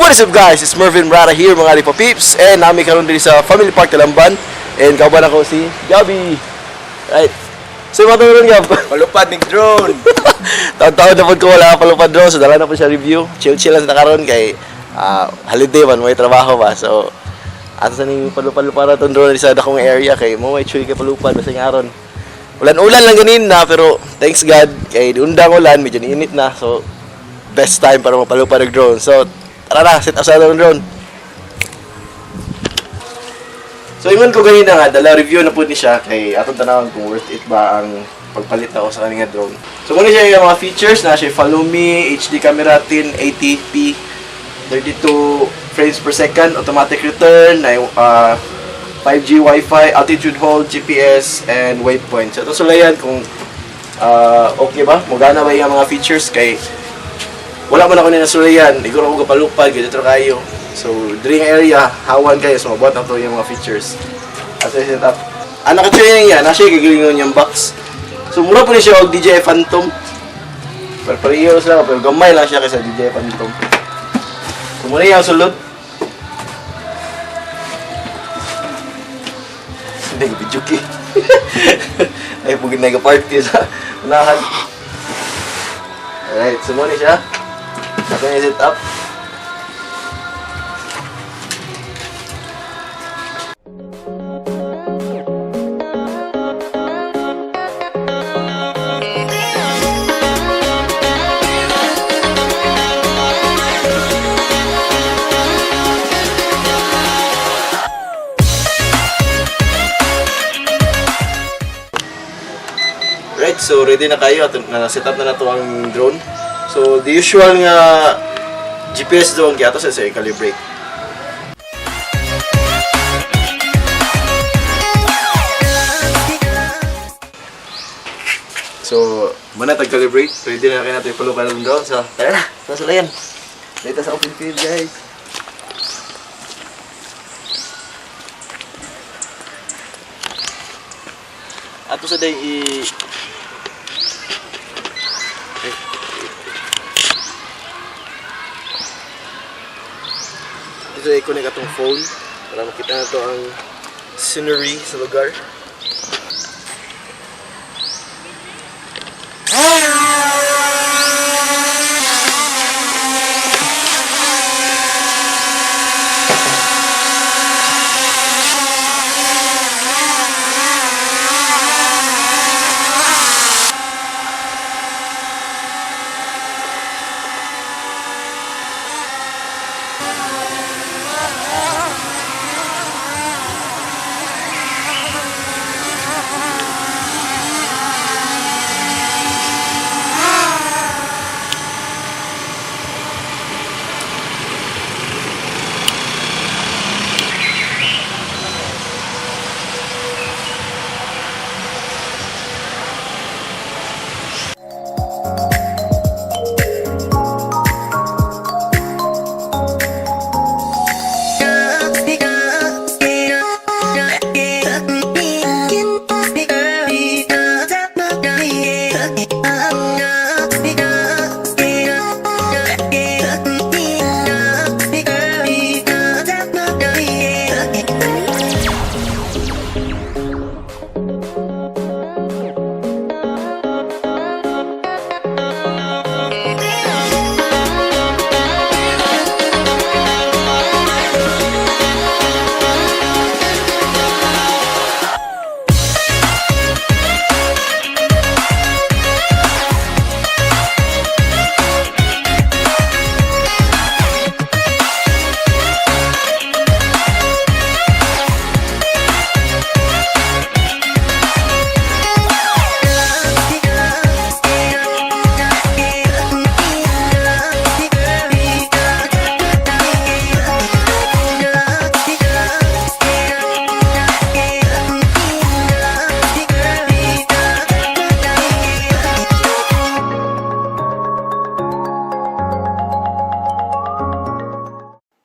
What is up guys? It's Merven Marata here mga repapeepz. And namin karon din sa Family Park Talamban. And kauban ako si ByeBye. Right. So yung mga ron Gab. Palupad ng drone. Taon-taon na po ko wala palupad drone. So dala na po siya review. Chill-chill lang sa nakaroon kay holiday man, may trabaho ba. So ato sa ning palupad-lupad na itong drone sa dakong area kay mo may chuy kay palupad basta ng aron. Ulan-ulan lang ganin na pero thanks God kay undang ulan medyo init na. So best time para mapalupad ng drone. So tara na, set up sa ng drone. So ingon ko ganina nga, dala review na po ni siya kay atong tanawon kung worth it ba ang pagpalit ako sa kaninga drone. So muna siya yung mga features na siya follow me, HD camera 1080p, 32 frames per second, automatic return, na 5G Wi-Fi, altitude hold, GPS, and waypoint. So ito sulayan kung okay ba, magana ba yung mga features kay wala man ako ninasulayan, iguro ako kapalupad, ganito kayo. So, during area, hawan kayo, so mabuhat na ito yung mga features. As I set up. Naka-training yan, nasa siya gagilingon yung box. So, mura po niya siya og DJI Phantom. Pero pareho sila, pero gamay lang siya kaysa DJI Phantom. So, muna yung sulod. Hindi ko bidyuki. Ay, pugin na party sa unahan. Alright, so muna siya. Ako yung set up. Right, so ready na kayo at na-set up na to ang drone. So the usual nga GPS doon kaya to sa i-calibrate. So muna tag-calibrate. Ready na kayo natin ipulukan ng drone. So tara na, sasulayan. Dito sa open field guys. Ato sa day dito i-connect atong phone para makita na to ang scenery sa lugar.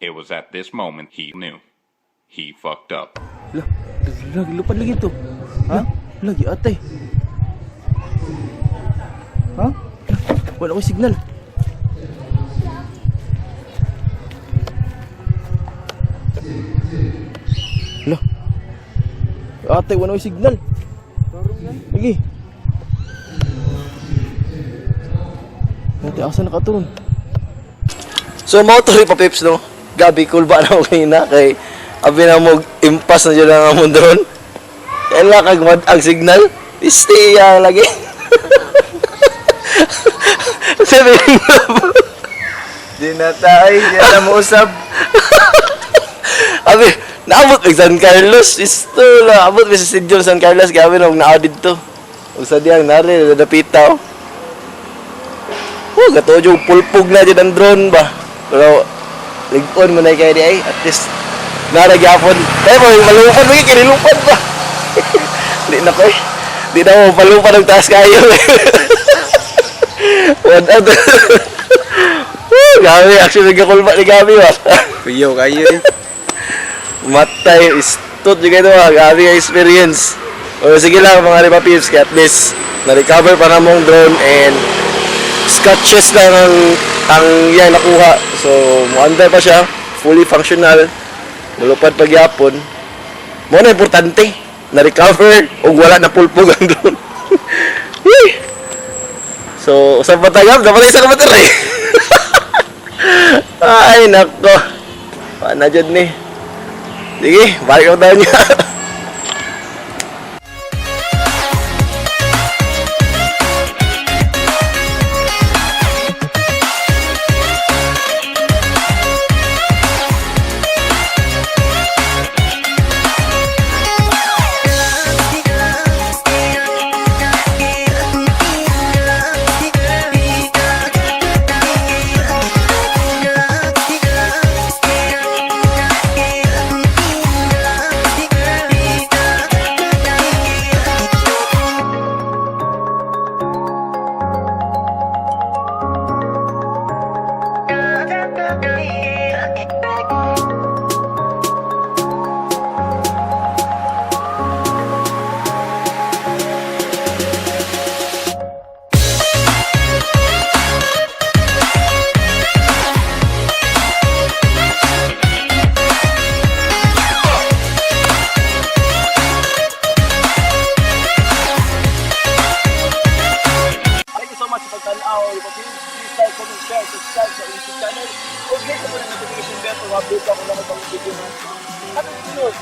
It was at this moment he knew. He fucked up. Lagi lupad lagi to. Ha? Lagi atay. Ha? Wala ko signal. ate, wala yung signal. Lagi. Ate, asa nakaturon? So, mga to repapeepz, no? Gabi, cool ba na ako kanina? Kay, abi na mo, impas na dyan ang amon drone. Kaya lang, kagmad ang signal. Stay lagi. Sabi di na tayo, di na mo usap. Abi, naabot may San Carlos. Isto lang, abot may sa Stadium San Carlos. Gabi na, na-audit to. Huwag sa diyang, nari, nadapitaw. Gato yung pulpog na dyan ang drone ba. Pero, lig-on mo na kayo di ay, at least, naragyapon. Kaya mo, malupad mo, kinilupad ba? Di na ko eh. Di na mo, palupad ang taas kayo eh. What other? Gabi, actually nagkakulpa ni Gabi ba? Kuyaw kayo eh. Matay, istot juga ito ba? Gabi ang experience. O sige lang mga repapeepz, kaya at least na-recover pa na mong drone and scratches lang ang yan nakuha. So, muandar pa siya, fully functional, malupad pagyapon. Mo na importante, na-recover o wala na pulpog ang drone. So, usap pa tayo, dapat isa ka battery. Ay, nako. Paano dyan ni? Sige, balik ako tayo niya. Update ako na ng video na. Ano sunod?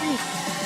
Peace!